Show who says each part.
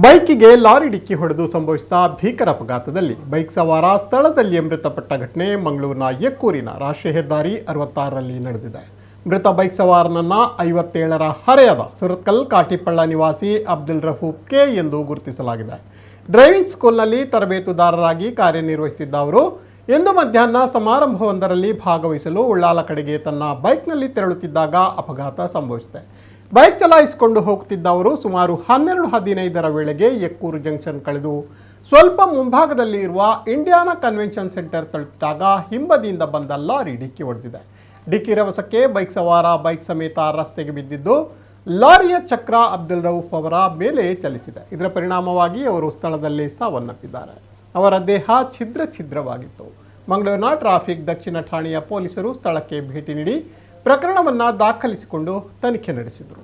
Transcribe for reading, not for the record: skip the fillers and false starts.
Speaker 1: ಬೈಕಿಗೆ ಲಾರಿ ಡಿಕ್ಕಿ ಹೊಡೆದು ಸಂಭವಿಸಿದ ಭೀಕರ ಅಪಘಾತದಲ್ಲಿ ಬೈಕ್ ಸವಾರ ಸ್ಥಳದಲ್ಲಿ ಮೃತಪಟ್ಟ ಘಟನೆ ಮಂಗಳೂರಿನ ಎಕ್ಕೂರಿನ ರಾಷ್ಟ್ರೀಯ ಹೆದ್ದಾರಿ 66ರಲ್ಲಿ ನಡೆದಿದೆ. ಮೃತ ಬೈಕ್ ಸವಾರನನ್ನ 57ರ ಹರೆಯದ ಸುರತ್ಕಲ್ ಕಾಟಿಪಳ್ಳ ನಿವಾಸಿ ಅಬ್ದುಲ್ ರಫೂಫ್ ಕೆ ಎಂದು ಗುರುತಿಸಲಾಗಿದೆ. ಡ್ರೈವಿಂಗ್ ಸ್ಕೂಲ್ನಲ್ಲಿ ತರಬೇತುದಾರರಾಗಿ ಕಾರ್ಯನಿರ್ವಹಿಸುತ್ತಿದ್ದ ಅವರು ಇಂದು ಮಧ್ಯಾಹ್ನ ಸಮಾರಂಭವೊಂದರಲ್ಲಿ ಭಾಗವಹಿಸಲು ಉಳ್ಳಾಲ ಕಡೆಗೆ ತನ್ನ ಬೈಕ್ನಲ್ಲಿ ತೆರಳುತ್ತಿದ್ದಾಗ ಅಪಘಾತ ಸಂಭವಿಸಿದೆ. ಬೈಕ್ ಚಲಾಯಿಸಿಕೊಂಡು ಹೋಗುತ್ತಿದ್ದ ಅವರು ಸುಮಾರು 12:15ರ ವೇಳೆಗೆ ಎಕ್ಕೂರು ಜಂಕ್ಷನ್ ಕಳೆದು ಸ್ವಲ್ಪ ಮುಂಭಾಗದಲ್ಲಿ ಇರುವ ಇಂಡಿಯಾನಾ ಕನ್ವೆನ್ಷನ್ ಸೆಂಟರ್ ತಲುಪಿದಾಗ ಹಿಂಬದಿಯಿಂದ ಬಂದ ಲಾರಿ ಡಿಕ್ಕಿ ಹೊಡೆದಿದೆ. ಡಿಕ್ಕಿ ರಭಸಕ್ಕೆ ಬೈಕ್ ಸವಾರ ಬೈಕ್ ಸಮೇತ ರಸ್ತೆಗೆ ಬಿದ್ದಿದ್ದು ಲಾರಿಯ ಚಕ್ರ ಅಬ್ದುಲ್ ರೌಫ್ ಅವರ ಮೇಲೆ ಚಲಿಸಿದೆ. ಇದರ ಪರಿಣಾಮವಾಗಿ ಅವರು ಸ್ಥಳದಲ್ಲಿ ಸಾವನ್ನಪ್ಪಿದ್ದಾರೆ. ಅವರ ದೇಹ ಛಿದ್ರವಾಗಿತ್ತು. ಮಂಗಳೂರಿನ ಟ್ರಾಫಿಕ್ ದಕ್ಷಿಣ ಠಾಣೆಯ ಪೊಲೀಸರು ಸ್ಥಳಕ್ಕೆ ಭೇಟಿ ನೀಡಿ ಪ್ರಕರಣವನ್ನು ದಾಖಲಿಸಿಕೊಂಡು ತನಿಖೆ ನಡೆಸಿದರು.